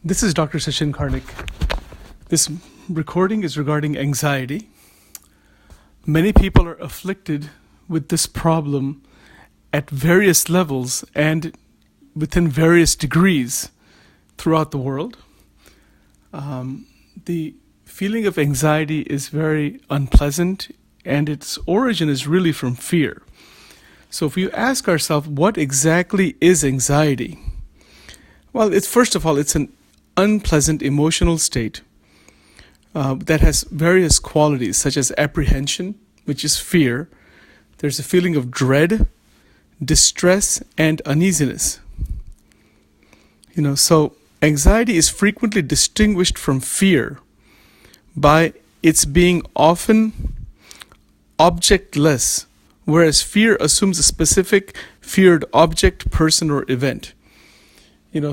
This is Dr. Sachin Karnik. This recording is regarding anxiety. Many people are afflicted with this problem at various levels and within various degrees throughout the world. The feeling of anxiety is very unpleasant, and its origin is really from fear. So if you ask ourselves, what exactly is anxiety? Well, first of all, it's an unpleasant emotional state that has various qualities, such as apprehension, which is fear. There's a feeling of dread, distress, and uneasiness. So anxiety is frequently distinguished from fear by its being often objectless, whereas fear assumes a specific feared object, person, or event.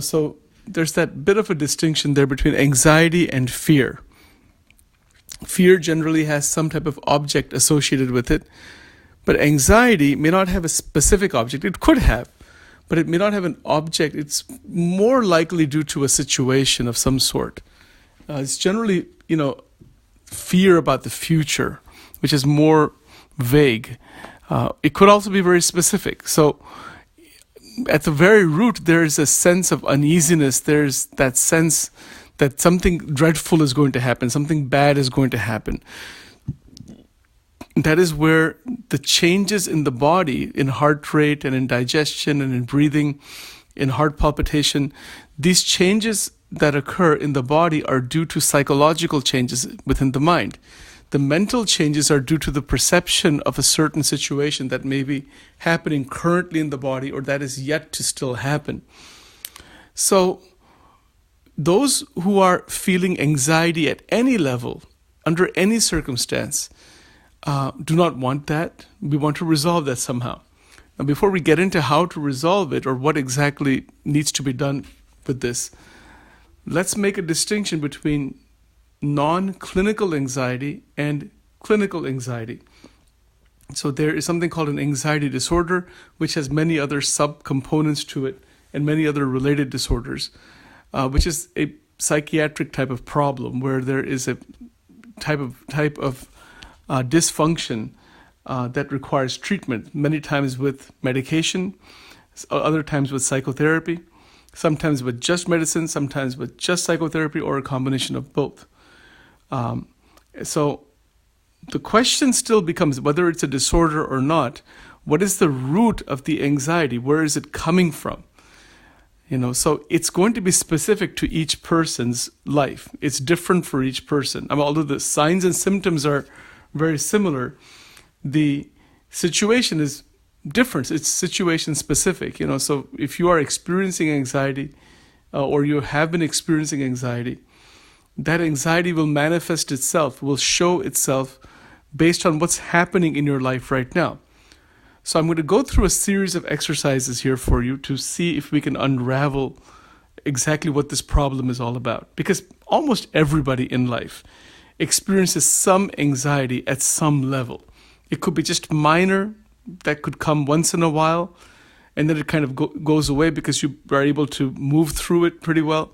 So there's that bit of a distinction there between anxiety and fear. Fear generally has some type of object associated with it, but anxiety may not have a specific object. It could have, but it may not have an object. It's more likely due to a situation of some sort. It's generally, fear about the future, which is more vague. It could also be very specific. So at the very root, there is a sense of uneasiness. There's that sense that something dreadful is going to happen, something bad is going to happen. That is where the changes in the body, in heart rate and in digestion and in breathing, in heart palpitation, these changes that occur in the body are due to psychological changes within the mind. The mental changes are due to the perception of a certain situation that may be happening currently in the body or that is yet to still happen. So those who are feeling anxiety at any level, under any circumstance, do not want that. We want to resolve that somehow. Now, before we get into how to resolve it or what exactly needs to be done with this, let's make a distinction between non-clinical anxiety and clinical anxiety. So there is something called an anxiety disorder, which has many other subcomponents to it and many other related disorders, which is a psychiatric type of problem where there is a type of dysfunction that requires treatment, many times with medication, other times with psychotherapy, sometimes with just medicine, sometimes with just psychotherapy, or a combination of both. So the question still becomes, whether it's a disorder or not, what is the root of the anxiety? Where is it coming from? So it's going to be specific to each person's life. It's different for each person. Although the signs and symptoms are very similar, the situation is different. It's situation specific. So if you are experiencing anxiety or you have been experiencing anxiety, that anxiety will manifest itself, will show itself based on what's happening in your life right now. So I'm going to go through a series of exercises here for you to see if we can unravel exactly what this problem is all about. Because almost everybody in life experiences some anxiety at some level. It could be just minor, that could come once in a while, and then it kind of goes away because you are able to move through it pretty well.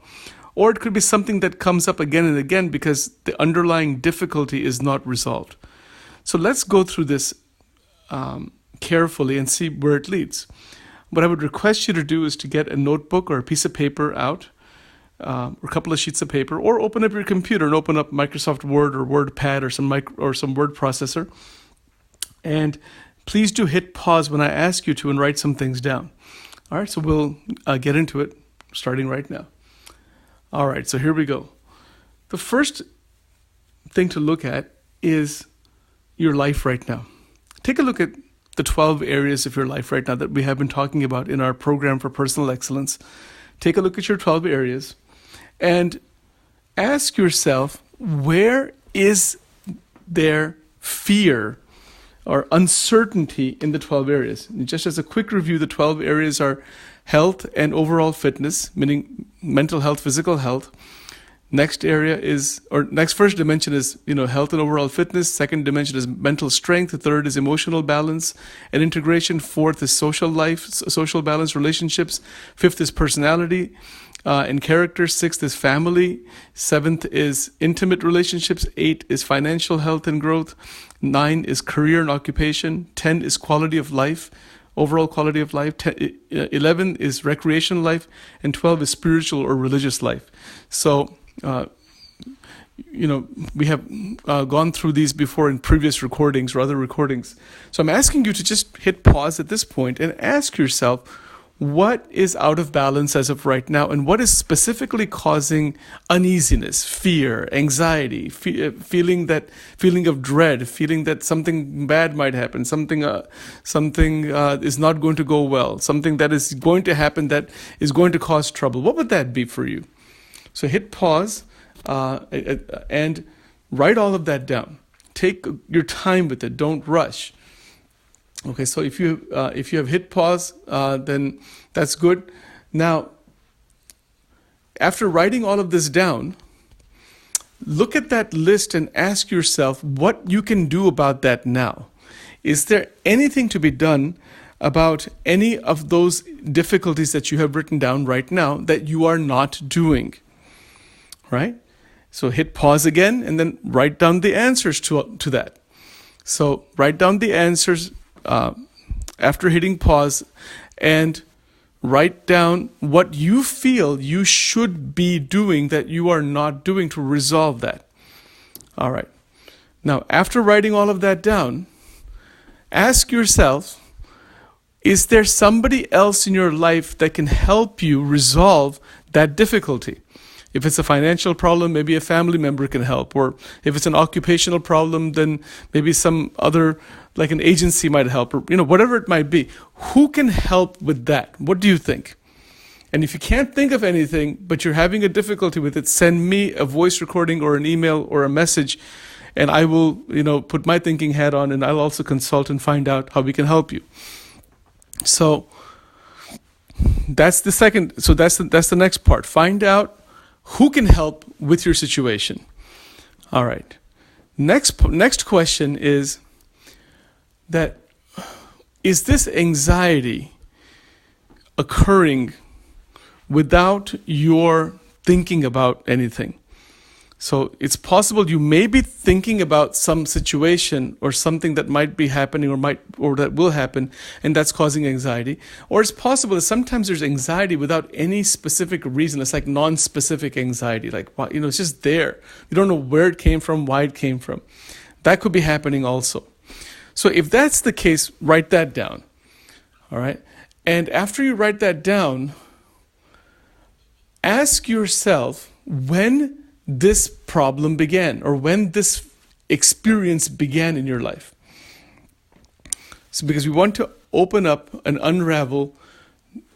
Or it could be something that comes up again and again because the underlying difficulty is not resolved. So let's go through this carefully and see where it leads. What I would request you to do is to get a notebook or a piece of paper out, or a couple of sheets of paper, or open up your computer and open up Microsoft Word or WordPad or some word processor. And please do hit pause when I ask you to and write some things down. All right, so we'll get into it starting right now. All right, so here we go. The first thing to look at is your life right now. Take a look at the 12 areas of your life right now that we have been talking about in our program for personal excellence. Take a look at your 12 areas and ask yourself, where is there fear or uncertainty in the 12 areas? And just as a quick review, the 12 areas are health and overall fitness, meaning mental health, physical health. Next first dimension is, health and overall fitness. Second dimension is mental strength. The third is emotional balance and integration. Fourth is social life, social balance, relationships. Fifth is personality. and character. 6th is family. 7th is intimate relationships. 8 is financial health and growth. 9 is career and occupation. 10 is quality of life, overall quality of life. 11 is recreational life, and 12 is spiritual or religious life. So, we have gone through these before in previous recordings or other recordings. So I'm asking you to just hit pause at this point and ask yourself, what is out of balance as of right now, and what is specifically causing uneasiness, fear, anxiety, feeling of dread, feeling that something bad might happen, something is not going to go well, something that is going to happen that is going to cause trouble. What would that be for you? So hit pause and write all of that down. Take your time with it. Don't rush. Okay, so if you have hit pause, then that's good. Now, after writing all of this down, look at that list and ask yourself what you can do about that now. Is there anything to be done about any of those difficulties that you have written down right now that you are not doing? Right? So hit pause again and then write down the answers to that. So write down the answers after hitting pause, and write down what you feel you should be doing that you are not doing to resolve that. All right. Now, after writing all of that down, ask yourself, is there somebody else in your life that can help you resolve that difficulty? If it's a financial problem, maybe a family member can help. Or if it's an occupational problem, then maybe some other, like an agency might help. Or, whatever it might be. Who can help with that? What do you think? And if you can't think of anything, but you're having a difficulty with it, send me a voice recording or an email or a message, and I will, put my thinking hat on, and I'll also consult and find out how we can help you. So that's the second. So that's the next part. Find out who can help with your situation. All right. Next question is that, is this anxiety occurring without your thinking about anything? So it's possible you may be thinking about some situation or something that might be happening or that will happen, and that's causing anxiety. Or it's possible that sometimes there's anxiety without any specific reason. It's like non-specific anxiety, like it's just there. You don't know where it came from, why it came from. That could be happening also. So if that's the case, write that down. All right. And after you write that down, ask yourself when this problem began, or when this experience began in your life. So because we want to open up and unravel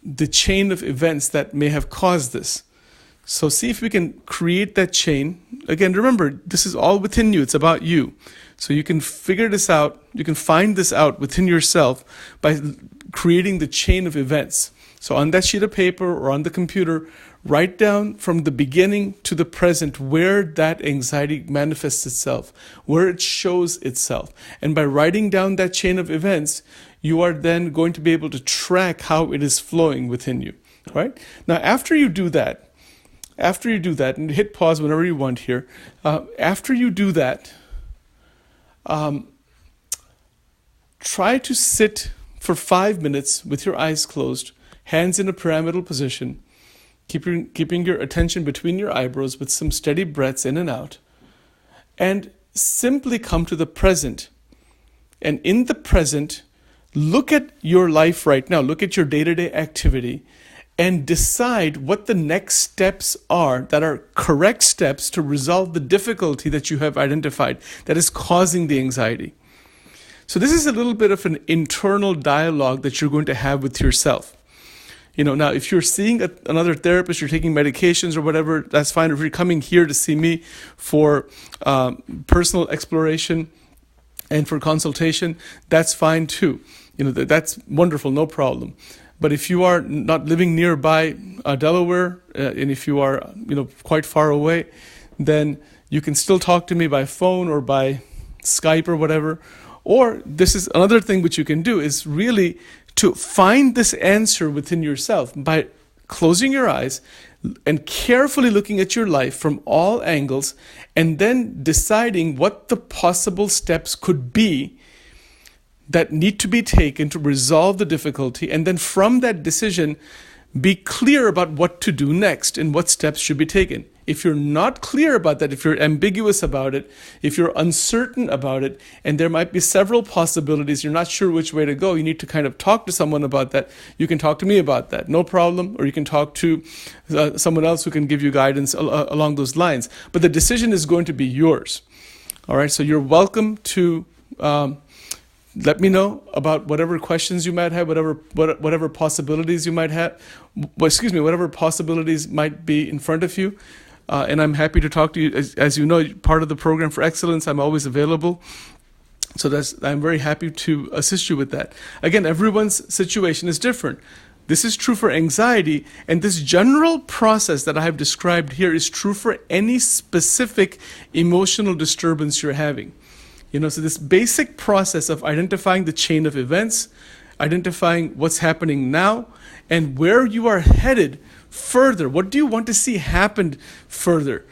the chain of events that may have caused this. So see if we can create that chain. Again, remember, this is all within you. It's about you. So you can figure this out. You can find this out within yourself by creating the chain of events. So on that sheet of paper or on the computer, write down from the beginning to the present where that anxiety manifests itself, where it shows itself. And by writing down that chain of events, you are then going to be able to track how it is flowing within you. Right? Now, after you do that, and hit pause whenever you want here, after you do that, try to sit for 5 minutes with your eyes closed, hands in a pyramidal position, keeping your attention between your eyebrows with some steady breaths in and out, and simply come to the present. And in the present, look at your life right now, look at your day-to-day activity, and decide what the next steps are that are correct steps to resolve the difficulty that you have identified that is causing the anxiety. So this is a little bit of an internal dialogue that you're going to have with yourself. Now, if you're seeing another therapist, you're taking medications or whatever, that's fine. If you're coming here to see me for personal exploration and for consultation, that's fine too. That's wonderful, no problem. But if you are not living nearby Delaware, and if you are, quite far away, then you can still talk to me by phone or by Skype or whatever. Or this is another thing which you can do is really to find this answer within yourself by closing your eyes and carefully looking at your life from all angles, and then deciding what the possible steps could be that need to be taken to resolve the difficulty, and then from that decision, be clear about what to do next and what steps should be taken. If you're not clear about that, if you're ambiguous about it, if you're uncertain about it, and there might be several possibilities, you're not sure which way to go, you need to kind of talk to someone about that. You can talk to me about that, no problem, or you can talk to someone else who can give you guidance along those lines. But the decision is going to be yours. All right, so you're welcome to let me know about whatever questions you might have, whatever possibilities you might have, whatever possibilities might be in front of you. And I'm happy to talk to you. As you know, part of the program for excellence, I'm always available. So I'm very happy to assist you with that. Again, everyone's situation is different. This is true for anxiety, and this general process that I have described here is true for any specific emotional disturbance you're having. So this basic process of identifying the chain of events, identifying what's happening now, and where you are headed further. What do you want to see happen further?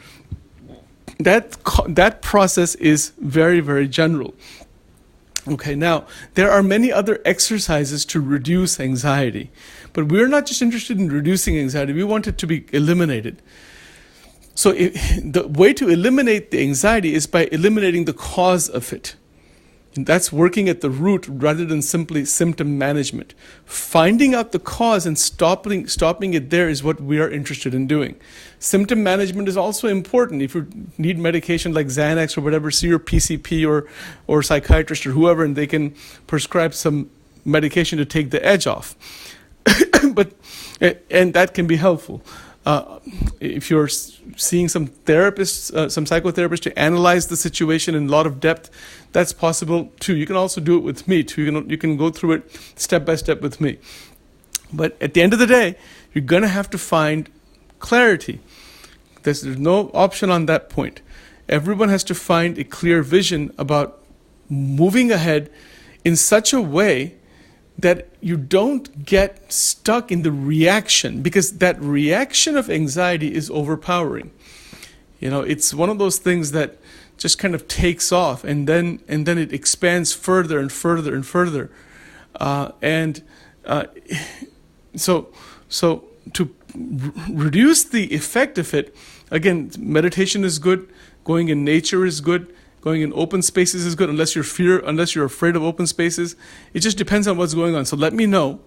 That process is very, very general. Okay, now, there are many other exercises to reduce anxiety, but we're not just interested in reducing anxiety, we want it to be eliminated. So the way to eliminate the anxiety is by eliminating the cause of it. And that's working at the root rather than simply symptom management. Finding out the cause and stopping it there is what we are interested in doing. Symptom management is also important. If you need medication like Xanax or whatever, see your PCP or psychiatrist or whoever, and they can prescribe some medication to take the edge off. And that can be helpful. If you're seeing some therapists, some psychotherapists to analyze the situation in a lot of depth, that's possible too. You can also do it with me too. You can go through it step by step with me. But at the end of the day, you're going to have to find clarity. There's no option on that point. Everyone has to find a clear vision about moving ahead in such a way that you don't get stuck in the reaction, because that reaction of anxiety is overpowering. It's one of those things that just kind of takes off, and then it expands further and further and further. So to reduce the effect of it, again, meditation is good, going in nature is good, going in open spaces is good, unless you're afraid of open spaces. It just depends on what's going on. So let me know.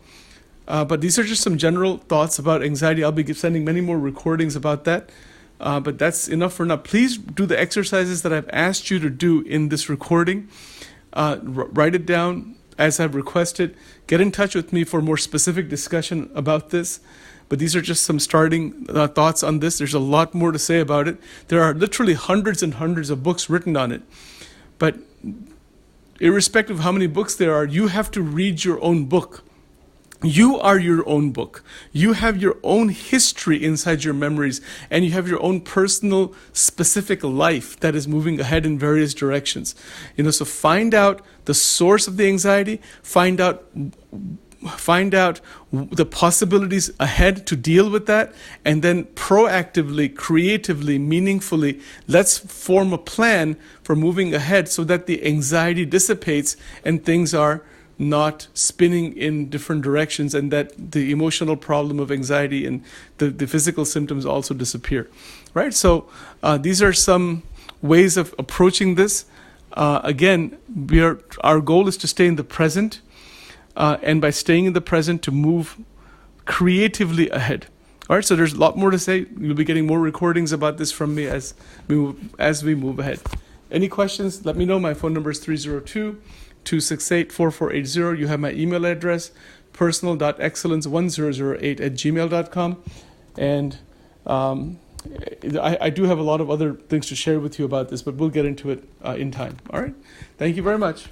But these are just some general thoughts about anxiety. I'll be sending many more recordings about that. But that's enough for now. Please do the exercises that I've asked you to do in this recording. Write it down as I've requested. Get in touch with me for more specific discussion about this. But these are just some starting thoughts on this. There's a lot more to say about it. There are literally hundreds and hundreds of books written on it. But irrespective of how many books there are, you have to read your own book. You are your own book. You have your own history inside your memories, and you have your own personal, specific life that is moving ahead in various directions. So find out the source of the anxiety, find out the possibilities ahead to deal with that, and then proactively, creatively, meaningfully, let's form a plan for moving ahead so that the anxiety dissipates and things are not spinning in different directions, and that the emotional problem of anxiety and the physical symptoms also disappear. Right? So these are some ways of approaching this. Again, our goal is to stay in the present, and by staying in the present, to move creatively ahead. All right, so there's a lot more to say. You'll be getting more recordings about this from me as we move ahead. Any questions, let me know. My phone number is 302-268-4480. You have my email address, personal.excellence1008@gmail.com. And I do have a lot of other things to share with you about this, but we'll get into it in time. All right, thank you very much.